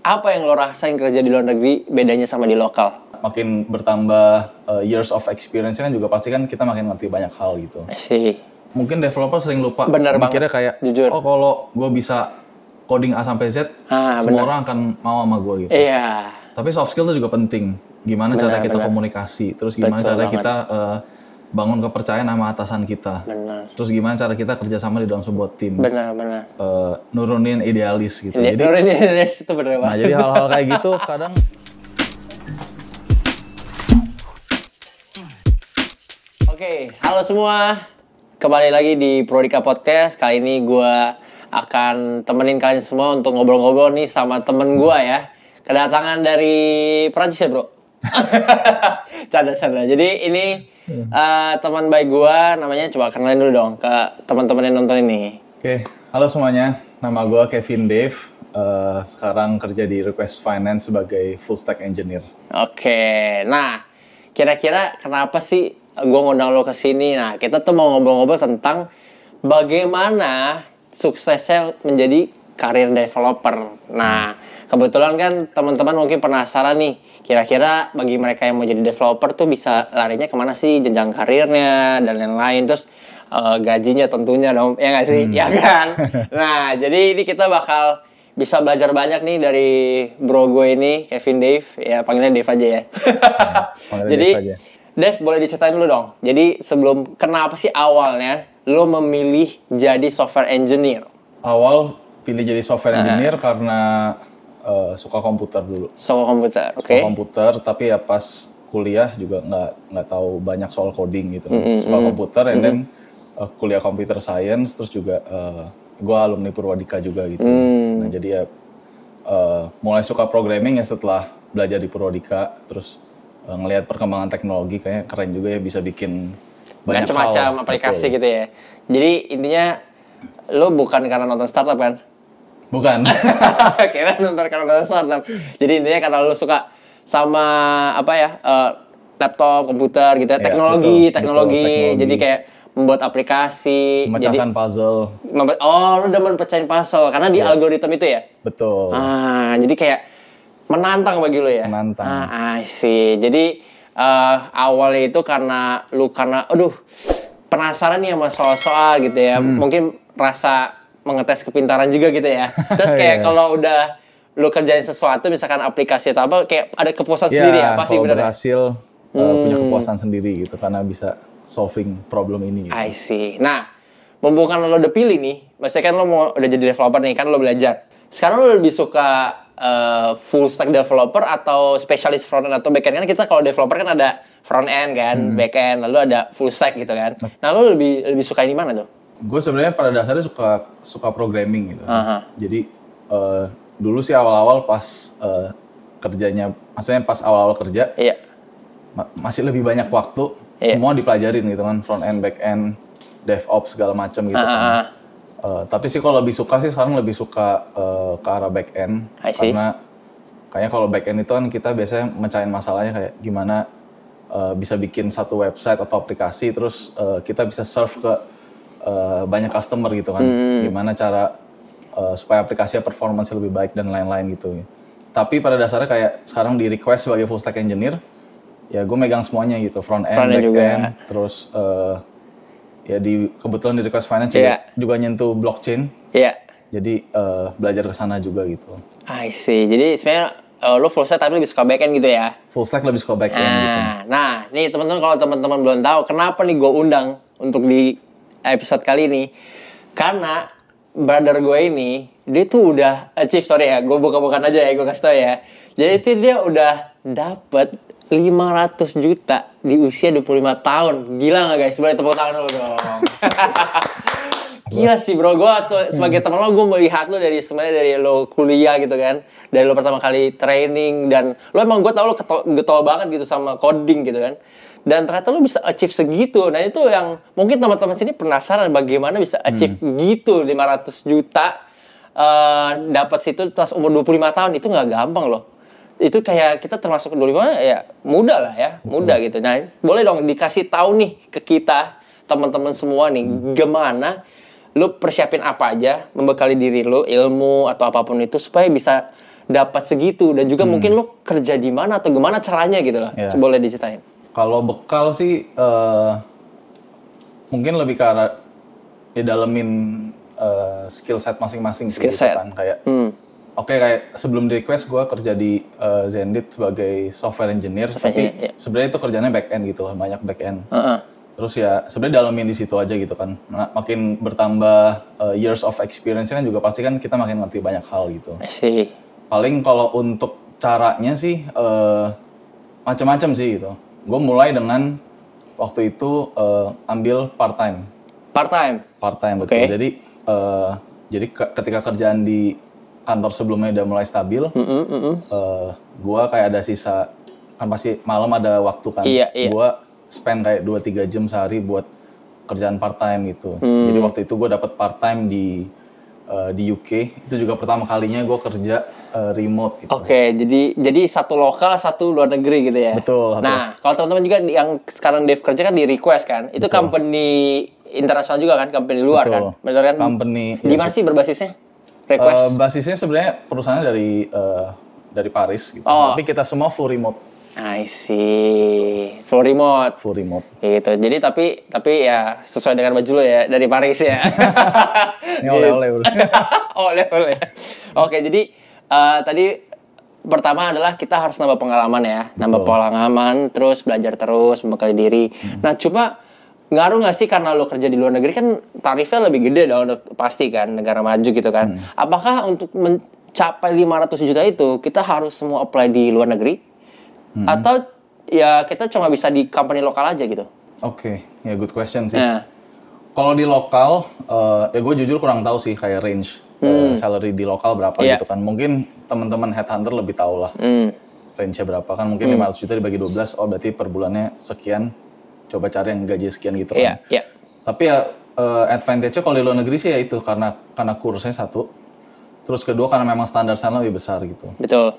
apa yang lo rasain kerja di luar negeri bedanya sama di lokal? Makin bertambah years of experience kan juga pasti kan kita makin ngerti banyak hal gitu. Sih. Mungkin developer sering lupa. Bener mikirnya banget. kayak, Jujur. oh kalau gue bisa coding A sampai Z, semua orang akan mau sama gue gitu. Iya. Tapi soft skill itu juga penting. Gimana cara kita komunikasi, terus gimana cara kita bangun kepercayaan sama atasan kita. Benar. Terus gimana cara kita kerjasama di dalam sebuah tim. Benar. Nurunin idealis gitu. Jadi nurunin idealis itu benar banget. Nah, jadi hal-hal kayak gitu kadang. Oke, halo semua. Kembali lagi di Prodika Podcast. Kali ini gue akan temenin kalian semua untuk ngobrol-ngobrol nih sama temen gue ya. Kedatangan dari Prancis ya bro. Canda-canda. Jadi ini teman baik gue, namanya coba kenalin dulu dong ke teman-teman yang nonton ini. Oke, halo semuanya. Nama gue Kevin Dave. Sekarang kerja di Request Finance sebagai full stack engineer. Oke, nah kira-kira kenapa sih gue ngundang lo ke sini? Nah, kita tuh mau ngobrol-ngobrol tentang bagaimana suksesnya menjadi karir developer. Nah, kebetulan kan teman-teman mungkin penasaran nih, kira-kira bagi mereka yang mau jadi developer tuh bisa larinya kemana sih jenjang karirnya dan lain-lain. Terus gajinya tentunya dong, ya nggak sih? Ya kan? Nah, jadi ini kita bakal bisa belajar banyak nih dari bro gue ini, Kevin Dave. Ya, panggilnya Dave aja ya. Jadi, Dave aja. Dev, boleh diceritain dulu dong. Jadi, sebelum, kenapa sih awalnya lo memilih jadi software engineer? Awal pilih jadi software engineer karena suka komputer dulu. Suka komputer, oke. Suka komputer, tapi ya pas kuliah juga nggak tahu banyak soal coding gitu. Suka komputer, and then kuliah computer science, terus juga gue alumni Purwadika juga gitu. Nah jadi ya mulai suka programming ya setelah belajar di Purwadika, terus ngelihat perkembangan teknologi kayaknya keren juga ya, bisa bikin banyak macam-macam aplikasi gitu ya. Jadi intinya lo bukan karena nonton startup kan? Bukan. Kira nonton karena nonton startup. Jadi intinya karena lo suka sama apa ya, laptop, komputer gitu ya, teknologi. Jadi kayak membuat aplikasi, memecahkan puzzle. Lo demen pecahin puzzle karena di algoritma itu ya? Betul. Jadi kayak menantang bagi lo ya? Menantang. I see. Jadi awalnya itu karena penasaran nih sama soal-soal gitu ya. Mungkin rasa mengetes kepintaran juga gitu ya. Terus kayak kalau udah lu kerjain sesuatu, misalkan aplikasi atau apa, kayak ada kepuasan sendiri ya, pasti bener ya? berhasil punya kepuasan sendiri gitu, karena bisa solving problem ini. Gitu. I see. Nah, mumpung kan lo udah pilih nih, maksudnya kan lo udah jadi developer nih, kan lo belajar. Sekarang lo lebih suka full stack developer atau spesialis front end atau back end? Kan kita kalau developer kan ada front end kan, back end, lalu ada full stack gitu kan. Nah, lo lebih suka ini mana tuh? Gue sebenarnya pada dasarnya suka programming gitu. Jadi dulu sih awal-awal pas kerjanya, maksudnya pas awal-awal kerja, masih lebih banyak waktu. Semua dipelajarin gitu kan, front end, back end, DevOps segala macam gitu kan. Tapi sih kalau lebih suka sih sekarang lebih suka ke arah back end, karena kayaknya kalau back end itu kan kita biasanya mecahin masalahnya kayak gimana bisa bikin satu website atau aplikasi, terus kita bisa serve ke banyak customer gitu kan. Gimana cara supaya aplikasinya performance lebih baik dan lain-lain gitu. Tapi pada dasarnya kayak sekarang di request sebagai full stack engineer, ya gue megang semuanya gitu, front end, back end, terus ya kebetulan di Request Finance juga nyentuh blockchain. Jadi belajar ke sana juga gitu. I see. Jadi sebenarnya lo full stack tapi lebih suka back end gitu ya? Full stack lebih suka back end gitu. Nah, nih teman-teman, kalau teman-teman belum tahu kenapa nih gue undang untuk di episode kali ini, karena brother gue ini dia tuh udah achieve, sorry ya, gue bukan aja ya, gue kasih tau ya. Jadi itu dia udah dapet 500 juta di usia 25 tahun. Gila gak guys? Boleh tepuk tangan dulu dong. Gila sih bro, gue tuh sebagai teman lo, gue melihat lo dari lo kuliah gitu kan, dari lo pertama kali training, dan lo emang gue tau lo getol banget gitu sama coding gitu kan, dan ternyata lo bisa achieve segitu. Nah itu yang mungkin teman-teman sini penasaran bagaimana bisa achieve gitu 500 juta dapat situ pas umur 25 tahun. Itu gak gampang loh. Itu kayak kita termasuk 25 ya muda lah ya, muda gitu. Nah, boleh dong dikasih tahu nih ke kita, teman-teman semua nih, gimana lu persiapin apa aja, membekali diri lu, ilmu atau apapun itu supaya bisa dapat segitu, dan juga mungkin lo kerja di mana atau gimana caranya gitu lah. Coba boleh diceritain. Kalau bekal sih mungkin lebih ke arah ya dalemin skill set masing-masing gitu kan, kayak Oke, kayak sebelum di request gue kerja di Zendit sebagai software engineer, tapi sebenarnya itu kerjanya back end gitu, banyak back end. Terus ya sebenarnya dalamin di situ aja gitu kan. Nah, makin bertambah years of experience kan juga pasti kan kita makin ngerti banyak hal gitu. I see. Paling kalau untuk caranya sih macam-macam sih gitu. Gue mulai dengan waktu itu ambil part time. Part time betul. Jadi ketika kerjaan di kantor sebelumnya udah mulai stabil, gue kayak ada sisa, kan pasti malam ada waktu kan, gue spend kayak 2-3 jam sehari buat kerjaan part time gitu. Jadi waktu itu gue dapet part time di UK, itu juga pertama kalinya gue kerja remote gitu. Oke, jadi satu lokal, satu luar negeri gitu ya? Betul. Nah, kalau teman-teman juga yang sekarang Dev kerja kan di Request kan, itu company internasional juga kan, company luar kan? Betul kan? Company. Di mana sih berbasisnya? Request? Basisnya sebenarnya perusahaannya dari Paris gitu. Tapi kita semua full remote. I see. Full remote. Gitu. Jadi tapi ya sesuai dengan baju lo ya dari Paris ya. Ini oleh-oleh bro. Oleh-oleh. Oke, jadi tadi pertama adalah kita harus nambah pengalaman ya, nambah pengalaman, terus belajar terus, membekali diri. Nah, coba ngaruh nggak sih karena lo kerja di luar negeri kan tarifnya lebih gede dong, pasti kan, negara maju gitu kan. Apakah untuk mencapai 500 juta itu kita harus semua apply di luar negeri? Atau ya kita cuma bisa di company lokal aja gitu? Oke, ya good question sih. Kalau di lokal, ya gue jujur kurang tahu sih kayak range salary di lokal berapa gitu kan. Mungkin teman-teman headhunter lebih tahu lah range-nya berapa kan. Mungkin 500 juta dibagi 12, oh berarti per bulannya sekian. Coba cari yang gaji sekian gitu kan. Tapi ya advantage-nya kalau di luar negeri sih ya itu karena kursnya satu. Terus kedua karena memang standar sana lebih besar gitu. Betul.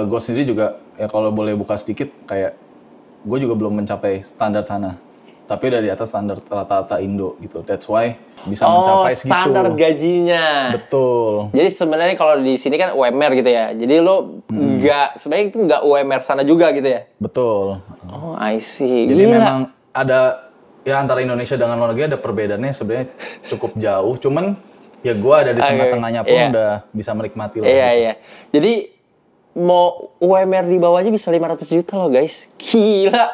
Gue sendiri juga ya kalau boleh buka sedikit kayak gue juga belum mencapai standar sana. Tapi udah di atas standar rata-rata Indo gitu. That's why bisa mencapai segitu. Standar gajinya. Betul. Jadi sebenarnya kalau di sini kan UMR gitu ya. Jadi lo sebenarnya itu nggak UMR sana juga gitu ya. Betul. Oh, I see. Jadi memang ada ya antara Indonesia dengan luar negeri ada perbedaannya sebenarnya cukup jauh. Cuman ya gue ada di tengah-tengahnya pun udah bisa menikmati lah. Iya. Jadi mau UMR di bawah aja bisa 500 juta loh guys. Gila.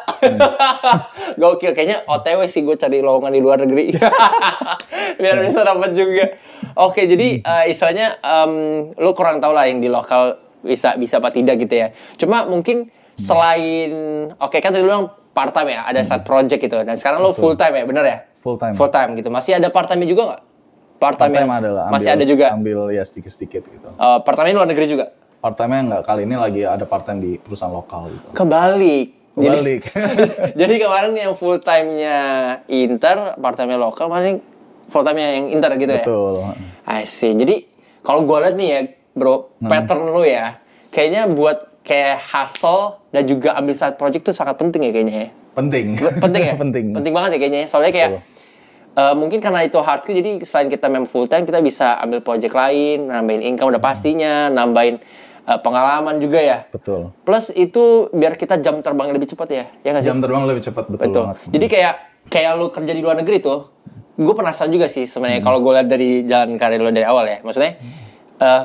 Gokil. Kayaknya OTW sih gue cari lowongan di luar negeri. Biar bisa dapat juga. Oke, jadi istilahnya lo kurang tahu lah yang di lokal bisa apa tidak gitu ya. Cuma mungkin selain kan tadi lo bilang part time ya, ada side project gitu. Dan sekarang lo full time ya, bener ya? Full time gitu. Masih ada part time juga nggak? Part time adalah masih ada juga. Ambil ya sedikit gitu. Part time luar negeri juga. Part time enggak, kali ini lagi ada part time di perusahaan lokal gitu. Kebalik. Jadi kemarin yang full time-nya Inter, part time-nya lokal, kemarin full time-nya yang Inter gitu ya? Betul. I see. Jadi kalau gue liat nih ya bro, pattern lu ya, kayaknya buat kayak hustle dan juga ambil side project tuh sangat penting ya kayaknya ya? Penting ya? Penting banget ya kayaknya. Soalnya kayak mungkin karena itu hard skill, jadi selain kita memang full time, kita bisa ambil project lain, nambahin income udah pastinya, nambahin pengalaman juga ya. Betul. Plus itu biar kita jam terbang lebih cepat ya. Ya nggak sih? Jam terbang lebih cepat, betul banget. Jadi kayak lu kerja di luar negeri tuh, gue penasaran juga sih sebenarnya kalau gue lihat dari jalan karir lo dari awal ya. Maksudnya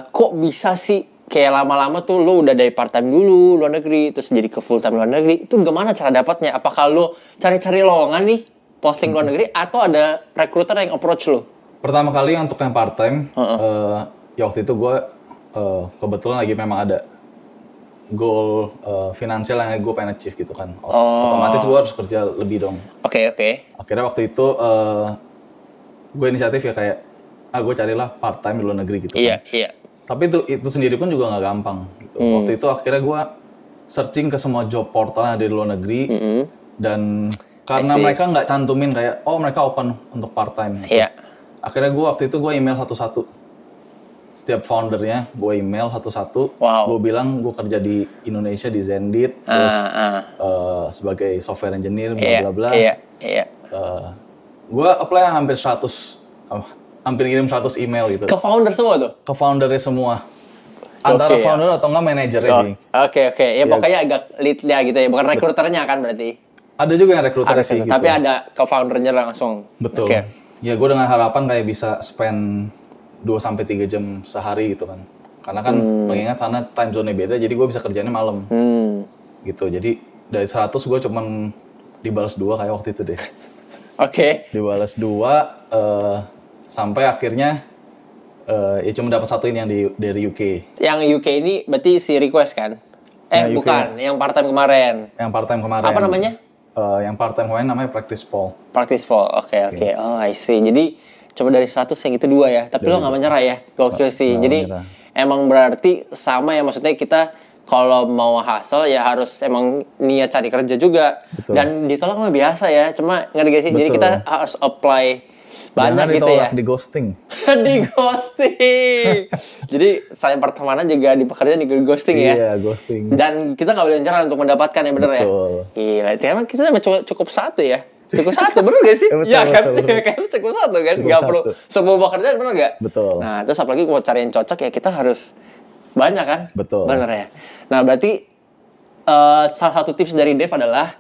kok bisa sih kayak lama-lama tuh lu udah dari part time dulu luar negeri terus jadi ke full time luar negeri. Itu gimana cara dapatnya? Apakah lu cari-cari lowongan nih posting luar negeri atau ada recruiter yang approach lu? Pertama kali untuk yang part time, ya waktu itu gue kebetulan lagi memang ada goal finansial yang gue pengen achieve gitu kan. Otomatis gue harus kerja lebih dong. Oke. Akhirnya waktu itu gue inisiatif ya kayak gue carilah part time di luar negeri gitu kan. Iya. Tapi itu sendiri pun juga nggak gampang gitu. Waktu itu akhirnya gue searching ke semua job portal yang ada di luar negeri dan karena mereka nggak cantumin kayak mereka open untuk part time. Iya. Akhirnya gue email satu-satu. Setiap foundernya gue email satu-satu. Wow. Gue bilang gue kerja di Indonesia di Zendit, terus sebagai software engineer, bla bla bla. Iya. Gue apply hampir 100, hampir ngirim 100 email gitu. Ke founder semua tuh? Ke foundernya semua. Antara founder atau enggak manajernya sih. Oke. Ya pokoknya agak lead-nya gitu ya. Bukan rekruternya kan berarti. Ada juga yang rekruter sih gitu. Tapi ada co-foundernya langsung. Betul. Ya gue dengan harapan kayak bisa spend 2-3 jam sehari gitu kan. Karena kan mengingat sana time zone-nya beda, jadi gue bisa kerjanya malam. Gitu. Jadi dari 100 gue cuman dibalas 2 kayak waktu itu deh. Oke. Dibalas 2 sampai akhirnya ya cuma dapat 1 ini yang dari UK. Yang UK ini berarti si request kan? Bukan, yang part time kemarin. Yang part time kemarin. Apa namanya? Yang part time kemarin namanya Practice Poll. Oke. Oh, I see. Jadi coba dari 100 yang itu 2 ya. Tapi lo gak menyerah ya. Gokil sih. Jadi emang berarti sama ya, maksudnya kita kalau mau hustle ya harus emang niat cari kerja juga. Betul. Dan ditolak mah biasa ya. Cuma ngerti gak sih? Betul. Jadi kita harus apply banyak gitu ya. Di ghosting. Di ghosting. Jadi saya pertemanan juga di pekerjaan di ghosting ya. Iya, ghosting. Dan kita nggak boleh nyerah untuk mendapatkan yang benar ya. Gila, itu emang kita cukup 1 ya. Cukup 1, bener gak sih? Iya kan? Kan cukup 1 kan? Gak perlu semua pekerjaan, bener gak? Betul. Nah, terus apalagi kalau cari yang cocok ya kita harus banyak kan? Betul. Bener ya. Nah, berarti salah satu tips dari Dev adalah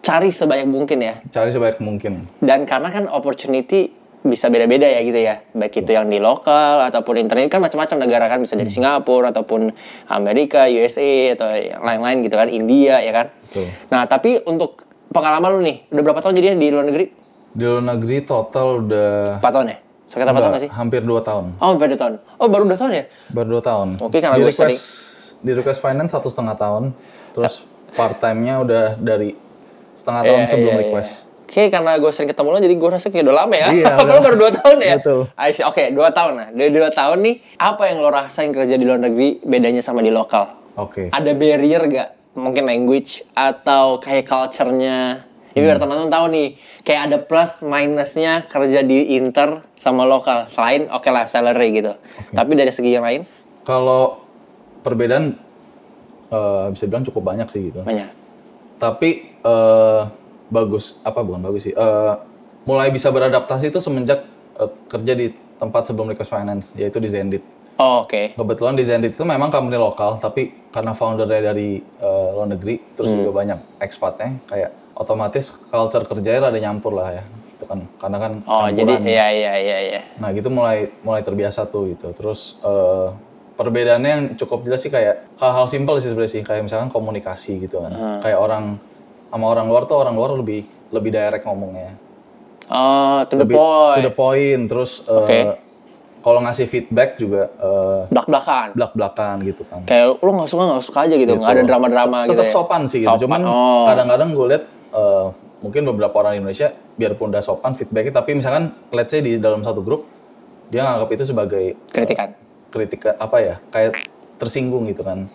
cari sebanyak mungkin ya. Cari sebanyak mungkin. Dan karena kan opportunity bisa beda-beda ya gitu ya. Baik itu yang di lokal ataupun internet, kan macam-macam negara kan, bisa dari Singapura ataupun Amerika, USA atau yang lain-lain gitu kan, India ya kan. Betul. Nah, tapi untuk pengalaman lu nih, udah berapa tahun jadinya di luar negeri? Di luar negeri total udah 4 tahun ya? Sekitar 4 tahun gak sih? Hampir 2 tahun. Oh, hampir 2 tahun. Oh, baru 2 tahun ya? Baru 2 tahun. Oke, karena gue sering di request finance 1,5 tahun. Terus part time-nya udah dari setengah tahun sebelum request. Oke, karena gue sering ketemu lo, jadi gue rasa kayak udah lama ya. Iya, Padahal baru 2 tahun ya? Betul. Oke, 2 tahun lah. Dari 2 tahun nih, apa yang lo rasain kerja di luar negeri bedanya sama di lokal? Oke. Ada barrier gak? Mungkin language atau kayak culture-nya? Ini biar teman-teman tahu nih, kayak ada plus minusnya kerja di inter sama lokal. Selain oke lah salary gitu. Tapi dari segi yang lain? Kalau perbedaan bisa bilang cukup banyak sih gitu. Banyak. Tapi bukan bagus sih. Mulai bisa beradaptasi itu semenjak kerja di tempat sebelum request finance, yaitu di Zendit. Oh, oke. Kebetulan di Zendit itu memang company lokal, tapi karena foundernya dari luar negeri, terus juga banyak expatnya, kayak otomatis culture kerjanya rada nyampur lah ya, gitu kan. Karena kan campuran. Jadi iya. Nah gitu mulai terbiasa tuh gitu. Terus perbedaannya yang cukup jelas sih kayak hal-hal simpel sih sebenarnya sih, kayak misalkan komunikasi gitu kan. Kayak sama orang luar lebih direct ngomongnya. To the point. To the point. Terus kalau ngasih feedback juga belak-belakan gitu kan. Kayak lo nggak suka aja gitu, nggak ada drama-drama gitu. Tetap sopan sih gitu. Cuman kadang-kadang gue lihat mungkin beberapa orang di Indonesia biarpun udah sopan feedbacknya, tapi misalkan let's say di dalam satu grup dia nganggap itu sebagai kritika apa ya, kayak tersinggung gitu kan.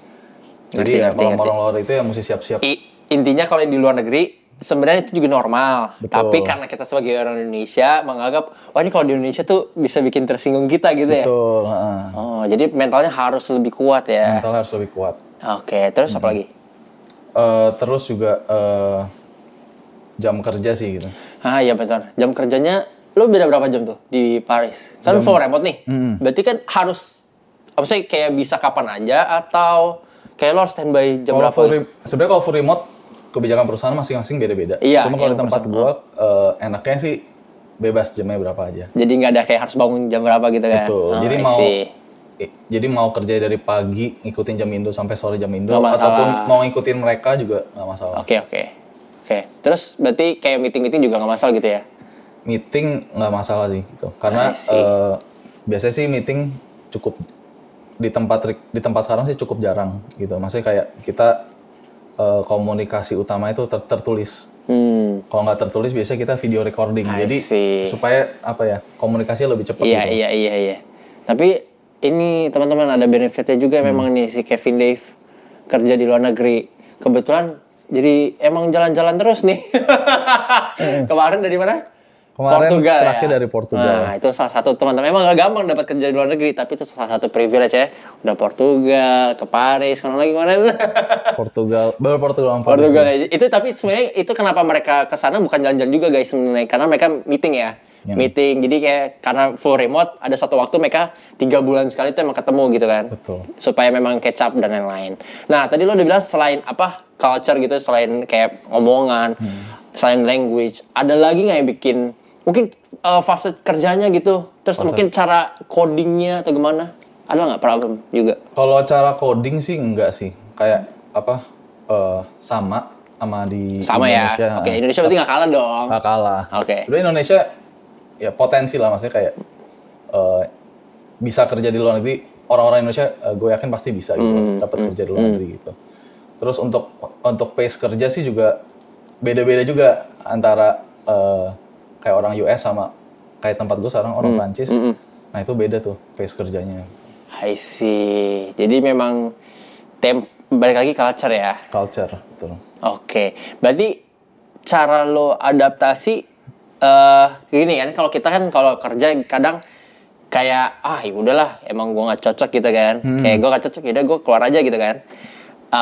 Jadi kalau orang luar itu ya mesti siap-siap. Intinya kalau di luar negeri sebenarnya itu juga normal. Betul. Tapi karena kita sebagai orang Indonesia menganggap, wah ini kalau di Indonesia tuh bisa bikin tersinggung kita gitu ya. Betul. Oh, jadi mentalnya harus lebih kuat ya. Mentalnya harus lebih kuat. Oke, terus apa lagi? Terus juga jam kerja sih gitu. Iya betul. Jam kerjanya lo beda berapa jam tuh di Paris? Kan full remote nih. Berarti kan harus maksudnya kayak bisa kapan aja atau kayak lo harus standby jam berapa? Sebenarnya kalau full remote kebijakan perusahaan masing-masing beda-beda. Iya, cuma kalau di tempat gue enaknya sih bebas jamnya berapa aja. Jadi nggak ada kayak harus bangun jam berapa gitu kan? Betul. Jadi mau kerja dari pagi ngikutin jam Indo sampai sore jam Indo, ataupun mau ngikutin mereka juga nggak masalah. Oke. Terus berarti kayak meeting juga nggak masalah gitu ya? Meeting nggak masalah sih gitu. Karena biasanya sih meeting cukup di tempat sekarang sih cukup jarang gitu. Maksudnya kayak kita komunikasi utama itu tertulis. Kalau nggak tertulis biasanya kita video recording. Jadi supaya komunikasinya lebih cepat. Iya. Tapi ini teman-teman ada benefitnya juga memang nih si Kevin Dave kerja di luar negeri. Kebetulan jadi emang jalan-jalan terus nih. Kemarin dari mana? Kemarin Portugal terakhir dari Portugal. Nah, itu salah satu teman-teman. Emang gak gampang dapat kerja di luar negeri, tapi itu salah satu privilege ya. Udah Portugal, ke Paris, kemana? Portugal, baru Portugal. Portugal aja. Itu tapi sebenarnya itu kenapa mereka ke sana bukan jalan-jalan juga guys sebenarnya, karena mereka meeting ya. Meeting. Jadi kayak karena full remote, ada satu waktu mereka 3 bulan sekali tuh emang ketemu gitu kan. Betul. Supaya memang catch up dan lain-lain. Nah, tadi lo udah bilang selain apa? Culture gitu, selain kayak omongan, selain language, ada lagi nggak yang bikin mungkin fase kerjanya gitu, terus mungkin cara codingnya atau gimana, ada nggak problem juga? Kalau cara coding sih enggak sih, kayak apa sama di Indonesia. Ya. Oke, Indonesia berarti nggak kalah dong. Nggak kalah. Oke. Sebenarnya Indonesia ya potensi lah, maksudnya kayak bisa kerja di luar negeri. Orang-orang Indonesia gue yakin pasti bisa gitu, dapat kerja di luar negeri gitu. Terus untuk pace kerja sih juga beda-beda juga antara kayak orang US sama kayak tempat gue sekarang orang Prancis. Nah itu beda tuh pace kerjanya. I see. Jadi memang balik lagi culture ya. Culture, betul. Oke. Berarti cara lo adaptasi gini kan, kalau kita kan kalau kerja kadang kayak ya udahlah emang gue nggak cocok gitu kan. Kayak gue nggak cocok, yaudah gue keluar aja gitu kan.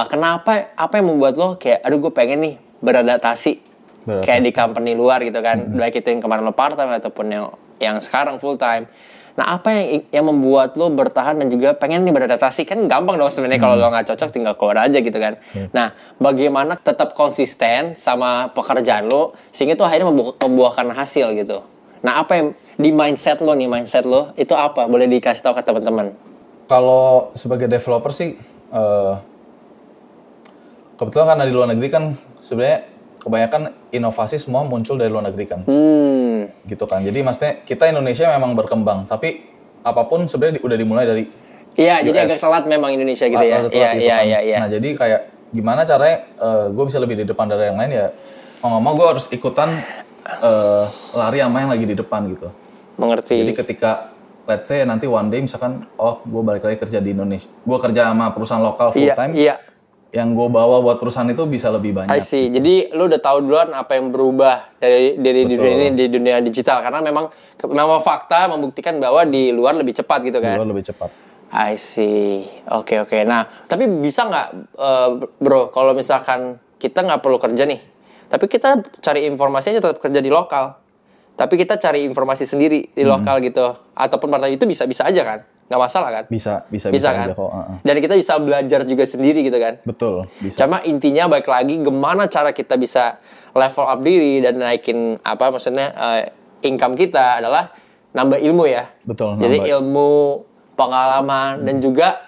Kenapa? Apa yang membuat lo kayak aduh gue pengen nih beradaptasi kayak di company luar gitu kan, baik itu yang kemarin lo part time ataupun yang sekarang full time. Nah, apa yang membuat lo bertahan dan juga pengen nih beradaptasi? Kan gampang dong sebenarnya kalau lo nggak cocok tinggal keluar aja gitu kan. Nah, bagaimana tetap konsisten sama pekerjaan lo sehingga tuh akhirnya membuahkan hasil gitu. Nah, apa yang di mindset lo itu apa? Boleh dikasih tahu ke teman-teman? Kalau sebagai developer sih kebetulan karena di luar negeri kan sebenarnya kebanyakan inovasi semua muncul dari luar negeri kan. Gitu kan. Jadi maksudnya kita Indonesia memang berkembang, tapi apapun sebenarnya udah dimulai dari Iya, jadi agak telat memang Indonesia gitu ya. Iya. Nah, jadi kayak gimana caranya gue bisa lebih di depan dari yang lain ya. Mau nggak mau gue harus ikutan lari sama yang lagi di depan gitu. Mengerti. Jadi ketika let's say nanti one day misalkan gue balik lagi kerja di Indonesia. Gue kerja sama perusahaan lokal full time. Iya. Yang gue bawa buat perusahaan itu bisa lebih banyak. I see. Jadi lu udah tahu duluan apa yang berubah dari di dunia digital, karena memang fakta membuktikan bahwa di luar lebih cepat gitu kan. Di luar lebih cepat. I see. Oke. Nah, tapi bisa nggak bro, kalau misalkan kita nggak perlu kerja nih, tapi kita cari informasinya tetap kerja di lokal, tapi kita cari informasi sendiri di lokal gitu, ataupun part-time itu bisa aja kan? Nggak masalah kan? Bisa kan? Aja kok. Dan kita bisa belajar juga sendiri gitu kan? Betul, bisa. Cuma intinya balik lagi gimana cara kita bisa level up diri dan naikin income kita adalah nambah ilmu ya. Betul. Jadi ilmu, pengalaman dan juga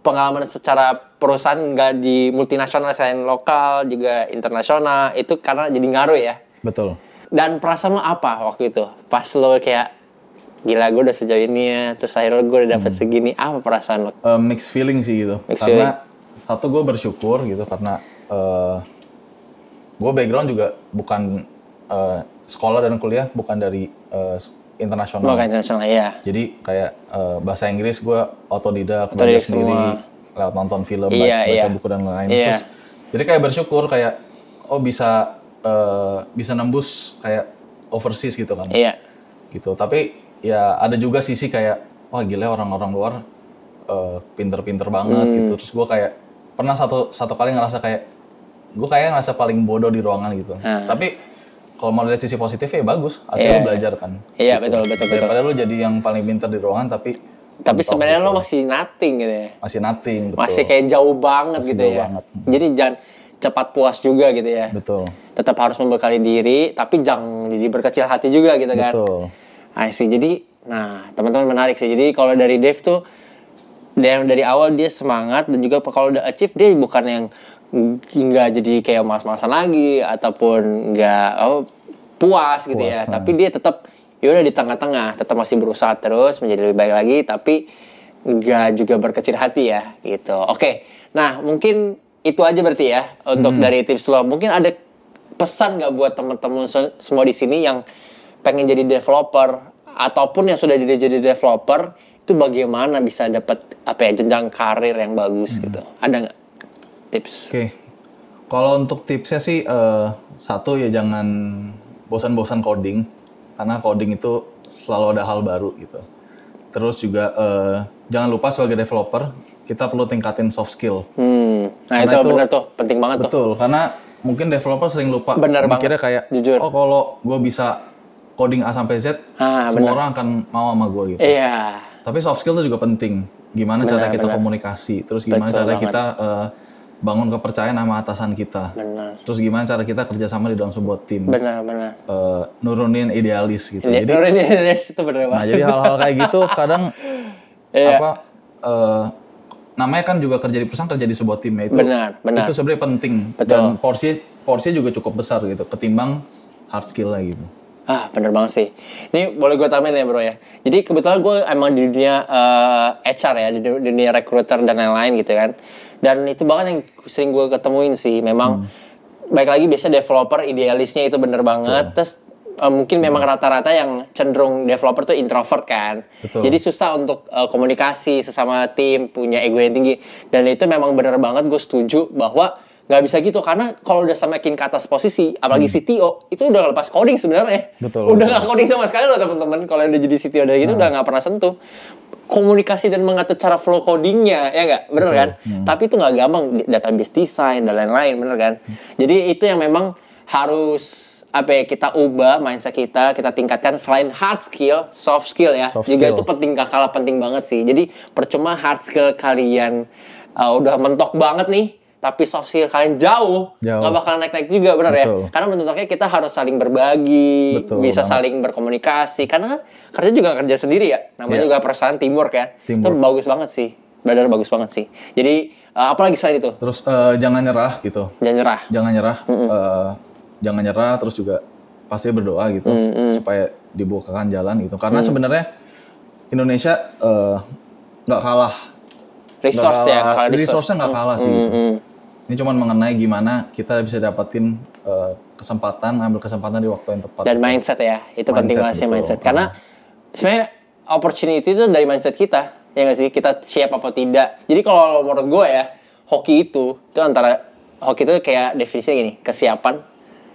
pengalaman secara perusahaan nggak di multinasional selain lokal juga internasional itu karena jadi ngaruh ya. Betul. Dan perasaan lo apa waktu itu? Pas lo kayak gila gue udah sejauh ini ya, terus akhirnya gue udah dapet segini, apa perasaan lo? Mixed feeling sih gitu. Karena satu gue bersyukur gitu karena gue background juga bukan sekolah dan kuliah bukan dari internasional. Bukan internasional ya. Jadi kayak bahasa Inggris gue otodidak belajar sendiri lewat nonton film, baca buku dan lain-lain. Terus jadi kayak bersyukur kayak bisa nembus kayak overseas gitu kan. Iya. Gitu. Tapi ya ada juga sisi kayak wah gila orang-orang luar pinter-pinter banget gitu. Terus gue kayak pernah satu kali ngerasa kayak gue kayak ngerasa paling bodoh di ruangan gitu. Tapi kalau mau lihat sisi positifnya ya bagus, artinya lo belajar kan. Iya, gitu. betul. Daripada lo jadi yang paling pinter di ruangan tapi sebenarnya lo masih nothing gitu ya. Masih nothing, betul. Masih kayak jauh banget masih gitu jauh ya. Banget. Jadi jangan cepat puas juga gitu ya. Betul. Tetap harus membekali diri, tapi jangan jadi berkecil hati juga gitu kan. Betul. I see. Jadi, nah teman-teman menarik sih. Jadi kalau dari Dev tuh, dari awal dia semangat dan juga kalau udah achieve dia bukan yang nggak jadi kayak malas-malasan lagi ataupun nggak puas gitu ya. Tapi dia tetap udah di tengah-tengah, tetap masih berusaha terus menjadi lebih baik lagi, tapi nggak juga berkecil hati ya gitu. Oke. Nah mungkin itu aja berarti ya untuk dari tips lo. Mungkin ada pesan nggak buat teman-teman semua di sini yang pengen jadi developer ataupun yang sudah jadi developer itu bagaimana bisa dapat jenjang karir yang bagus gitu? Ada nggak tips? Oke. Kalau untuk tipsnya sih satu ya jangan bosan-bosan coding. karena coding itu selalu ada hal baru gitu. Terus juga jangan lupa sebagai developer kita perlu tingkatin soft skill. Nah itu benar tuh, penting banget tuh. Betul, karena mungkin developer sering lupa. Bener mikirnya banget. kayak, jujur. oh kalau gue bisa coding A sampai Z, semua orang akan mau sama gue gitu. Iya. Tapi soft skill itu juga penting. Gimana cara kita komunikasi, terus gimana cara kita bangun kepercayaan sama atasan kita. Terus gimana cara kita kerjasama di dalam sebuah tim. Benar. Nurunin idealis gitu. Jadi nurunin idealis itu benar banget. Nah jadi hal-hal kayak gitu kadang namanya kan juga kerja di perusahaan, kerja di sebuah tim ya itu. Benar. Itu sebenarnya penting. Dan porsinya juga cukup besar gitu ketimbang hard skill lah gitu. Bener banget sih. Ini boleh gue tambahin ya bro ya. Jadi kebetulan gue emang di dunia HR ya, di dunia recruiter dan lain-lain gitu kan. Dan itu banget yang sering gue ketemuin sih. Memang baik lagi biasanya developer idealisnya itu bener banget. Terus mungkin memang rata-rata yang cenderung developer tuh introvert kan. Jadi susah untuk komunikasi sesama tim, punya ego yang tinggi. Dan itu memang bener banget gue setuju bahwa nggak bisa gitu, karena kalau udah semakin ke atas posisi, apalagi CTO itu udah lepas coding sebenarnya. Udah nggak coding sama sekali loh teman-teman. Kalau udah jadi CTO dari itu udah nggak pernah sentuh komunikasi dan mengatur cara flow codingnya, ya nggak, bener kan? Tapi itu nggak gampang, database design dan lain-lain, bener kan? Jadi itu yang memang harus kita ubah mindset kita tingkatkan. Selain hard skill, soft skill ya, juga itu penting, gak kalah penting banget sih. Jadi percuma hard skill kalian udah mentok banget nih, tapi soft skill kalian jauh. Nggak bakal naik-naik juga, benar ya? Karena menurutnya kita harus saling berbagi, bisa saling berkomunikasi. Karena kan kerja juga kerja sendiri ya, namanya juga perusahaan teamwork ya. Itu bagus banget sih, benar bagus banget sih. Jadi apalagi selain itu? Terus jangan nyerah gitu. Jangan nyerah, terus juga pasti berdoa gitu supaya dibukakan jalan gitu. Karena sebenarnya Indonesia nggak kalah. Resource-nya nggak kalah sih gitu. Ini cuma mengenai gimana kita bisa dapetin ambil kesempatan di waktu yang tepat. Dan mindset ya, itu penting banget sih mindset. Karena sebenarnya opportunity itu dari mindset kita, ya nggak sih? Kita siap apa tidak. Jadi kalau menurut gue ya, hoki itu kayak definisinya gini, kesiapan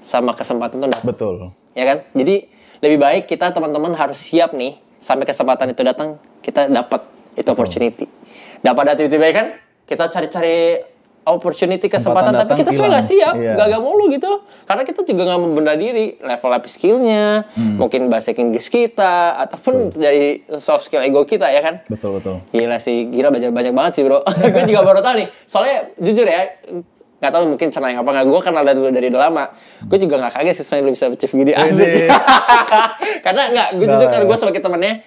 sama kesempatan itu dapat. Betul. Ya kan? Jadi lebih baik kita teman-teman harus siap nih, sampai kesempatan itu datang, kita dapat itu opportunity. Dapat tiba-tiba kan, kita cari-cari opportunity, kesempatan tapi kita sebenarnya nggak siap, gagal mulu gitu. Karena kita juga nggak membenahi diri, level up skillnya, mungkin bahasa Inggris kita, ataupun dari soft skill ego kita ya kan. Betul. Gila sih, banyak banget sih bro. Gue juga baru tahu nih, soalnya jujur ya, nggak tahu mungkin cenayang apa nggak, gue kenal dari lama. Gue juga nggak kaget sih sebenarnya lu bisa achieve gini asik. Karena nggak, gue jujur karena gue sebagai temennya,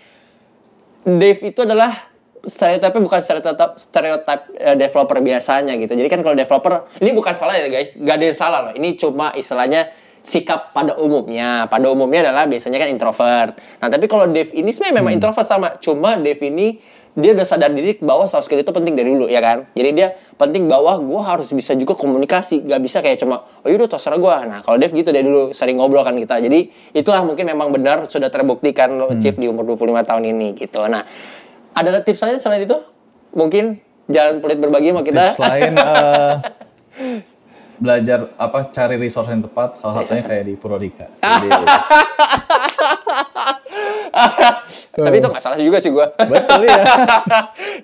Dave itu adalah stereotipnya bukan stereotip developer biasanya gitu. Jadi kan kalau developer, ini bukan salah ya guys, gak ada yang salah loh. Ini cuma istilahnya sikap pada umumnya. Pada umumnya adalah biasanya kan introvert. Nah tapi kalau Dave ini sebenarnya memang introvert sama. Cuma Dave ini dia udah sadar diri bahwa soft skill itu penting dari dulu ya kan. Jadi dia penting bahwa gue harus bisa juga komunikasi. Gak bisa kayak cuma oh yaudah terserah gue. Nah kalau Dave gitu dari dulu sering ngobrol kan kita. Jadi itulah mungkin memang benar sudah terbuktikan lo achieve di umur 25 tahun ini gitu. Nah ada tips lain selain itu? Mungkin jangan pelit berbagi sama kita. Tips lain belajar cari resource yang tepat, salah satunya kayak di Purwadika. Tapi itu nggak salah juga sih gue. Betul ya.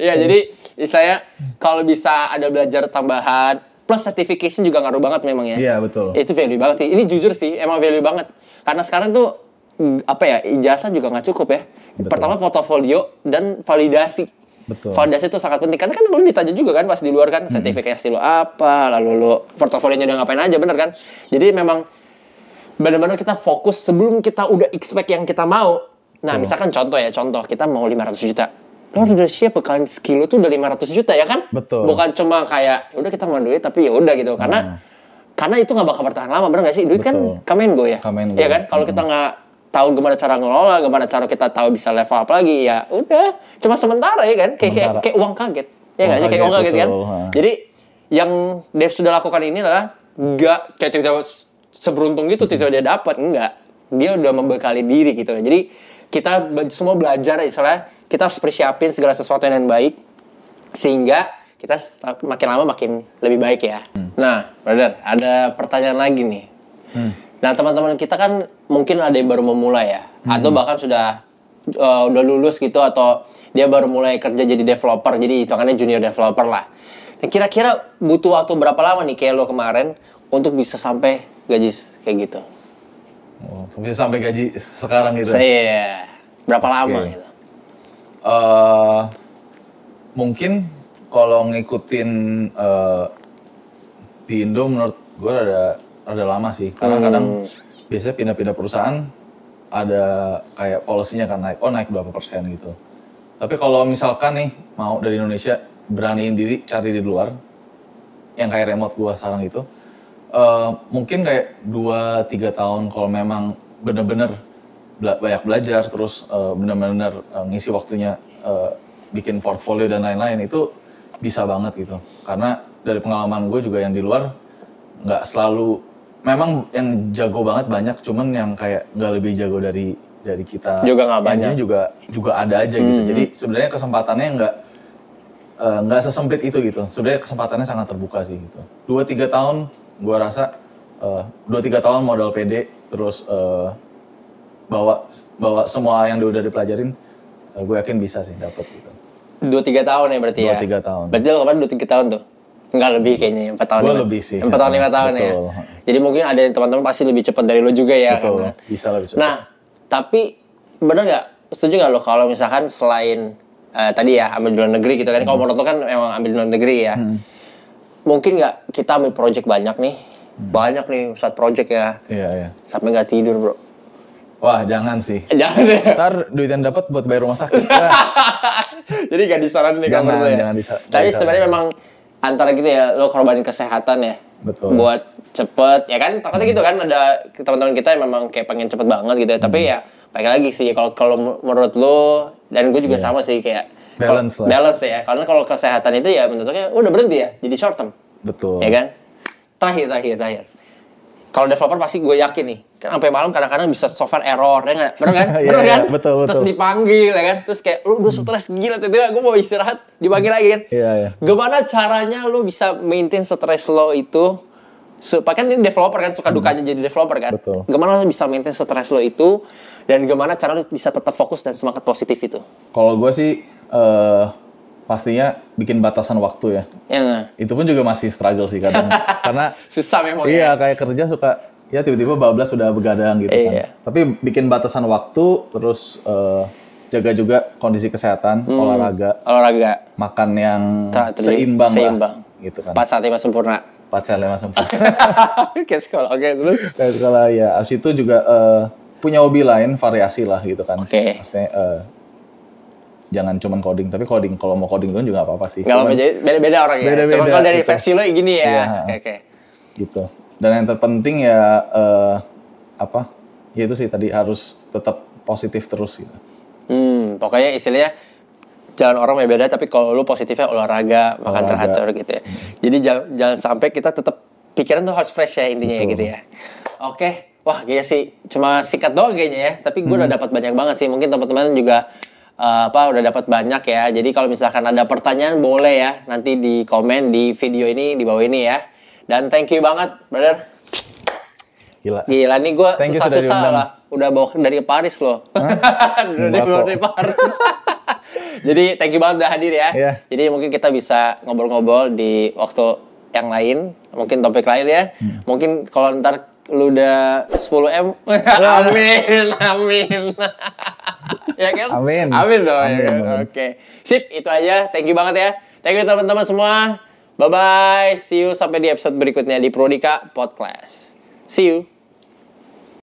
Ya jadi saya kalau bisa ada belajar tambahan plus certification juga ngaruh banget memang ya. Iya betul. Itu value banget sih. Ini jujur sih emang value banget. Karena sekarang tuh ijazah juga nggak cukup ya. Betul. Pertama portofolio dan validasi. Betul. Validasi itu sangat penting. Karena kan lu ditanya juga kan pas di luar kan, sertifikasi lu apa, lalu lu portofolionya udah ngapain aja, bener kan? Jadi memang benar-benar kita fokus sebelum kita udah expect yang kita mau. Nah, misalkan contoh kita mau 500 juta. Lo udah siap bekalin skill lu tuh udah 500 juta ya kan? Betul. Bukan cuma kayak udah kita mau duit tapi ya udah gitu. Karena itu nggak bakal bertahan lama, bener nggak sih? Duit kan come and go ya. Iya kan? Kalau kita nggak tahu gimana cara ngelola, gimana cara kita tahu bisa level up lagi, ya udah cuma sementara ya kan, kayak uang kaget, ya nggak sih, kayak uang kaget kan. Jadi yang Dev sudah lakukan ini adalah nggak kayak tiba-tiba seberuntung gitu tiba-tiba dia dapat, enggak, dia udah membekali diri gitu. Jadi kita semua belajar, istilahnya kita harus persiapin segala sesuatu yang baik sehingga kita makin lama makin lebih baik ya. Nah, brother, ada pertanyaan lagi nih. Nah, teman-teman kita kan mungkin ada yang baru memulai ya, atau bahkan sudah udah lulus gitu, atau dia baru mulai kerja jadi developer, jadi hitungannya junior developer lah. Nah, kira-kira butuh waktu berapa lama nih kayak lo kemarin untuk bisa sampai gaji kayak gitu? Oh, bisa sampai gaji sekarang gitu? Saya berapa lama gitu? Mungkin kalau ngikutin di Indo menurut gue rada lama sih, karena kadang biasanya pindah-pindah perusahaan ada kayak polisinya kan naik berapa persen gitu. Tapi kalau misalkan nih mau dari Indonesia beraniin diri cari di luar, yang kayak remote gue sekarang itu, mungkin kayak 2-3 tahun kalau memang bener-bener banyak belajar, terus bener-bener ngisi waktunya bikin portfolio dan lain-lain, itu bisa banget gitu. Karena dari pengalaman gue juga yang di luar nggak selalu, memang yang jago banget banyak, cuman yang kayak nggak lebih jago dari kita juga nggak banyak, juga ada aja gitu. Jadi sebenarnya kesempatannya nggak sesempit itu gitu. Sebenarnya kesempatannya sangat terbuka sih gitu. 2-3 tahun gue rasa 2-3 tahun modal PD, terus bawa semua yang udah dipelajarin, gue yakin bisa sih dapet gitu. 2-3 tahun ya berarti 2-3 tahun. Berarti lo kemarin 2-3 tahun tuh? Enggak lebih kayaknya, 4 tahun. Gue lebih sih. 4 tahun 5 tahun ya. Jadi mungkin ada yang teman-teman pasti lebih cepat dari lo juga ya. Betul, kan? bisa lebih cepat. Nah, tapi bener nggak? Setuju nggak lo kalau misalkan selain tadi ya ambil di luar negeri gitu kan? Kalau menurut lo kan emang ambil di luar negeri ya. Mungkin nggak kita ambil project banyak nih, saat project ya. Iya. Sampai nggak tidur bro. Wah, jangan sih. Jangan ya. Ntar duit yang dapat buat bayar rumah sakit. Jadi gak disaranin nih kabar lo ya. Tapi sebenarnya memang antara gitu ya, lo korbanin kesehatan ya. Betul. Buat cepet, ya kan? Takutnya gitu kan, ada teman-teman kita yang memang kayak pengen cepet banget gitu ya. Tapi ya, baik lagi sih, kalau menurut lo, dan gue juga sama sih kayak balance ya. Karena kalau kesehatan itu ya bentuknya udah berhenti ya, jadi short term. Betul. Ya kan? Terakhir. Kalau developer pasti gue yakin nih, kan sampai malam kadang-kadang bisa software error, ya nggak? Bener kan? Iya, betul. Terus dipanggil, ya kan? Terus kayak, lu udah stres gila, tiba-tiba gue mau istirahat, dipanggil lagi kan? Iya. Gimana caranya lu bisa maintain stres lo itu, supaya kan ini developer kan, suka dukanya jadi developer kan? Betul. Gimana lu bisa maintain stres lo itu, dan gimana cara lu bisa tetap fokus dan semangat positif itu? Kalau gue sih, pastinya bikin batasan waktu ya. Itu pun juga masih struggle sih kadang. Karena susah memang. Iya, kayak kerja suka ya tiba-tiba bablas sudah begadang gitu kan. Tapi bikin batasan waktu, terus jaga juga kondisi kesehatan, olahraga, makan yang seimbang lah, gitu kan. 4 saat 5 sempurna. 4 saat 5 sempurna. Kayak sekolah, oke terus. Kayak sekolah ya. Abis itu juga punya hobi lain, variasi lah gitu kan. Maksudnya jangan cuma coding, tapi kalau mau coding juga nggak apa-apa sih. Nggak apa-apa, jadi beda-beda orang ya. Cuma kalau dari versi lo gini ya. Iya, Oke. Gitu. Dan yang terpenting ya ya itu sih tadi, harus tetap positif terus gitu. Pokoknya istilahnya jalan orang beda, tapi kalau lu positifnya olahraga, makan teratur gitu ya. Jadi jangan sampai kita tetap pikiran tuh harus fresh ya intinya. Betul. Ya gitu ya. Oke. Wah, kayaknya sih cuma singkat doang kayaknya ya, tapi gue udah dapat banyak banget sih. Mungkin teman-teman juga udah dapat banyak ya. Jadi kalau misalkan ada pertanyaan boleh ya nanti di komen di video ini di bawah ini ya. Dan thank you banget, brother. Gila nih gue susah-susah lah. Udah bawa dari Paris loh. Udah bawa dari Paris. Jadi thank you banget udah hadir ya. Yeah. Jadi mungkin kita bisa ngobrol-ngobrol di waktu yang lain, mungkin topik lain ya. Mungkin kalau ntar lu udah 10M. Amin. Ya kan? Amin dong. Ya kan? Oke. Sip, itu aja. Thank you banget ya. Thank you teman-teman semua. Bye-bye. See you sampai di episode berikutnya di Prodika Podcast. See you.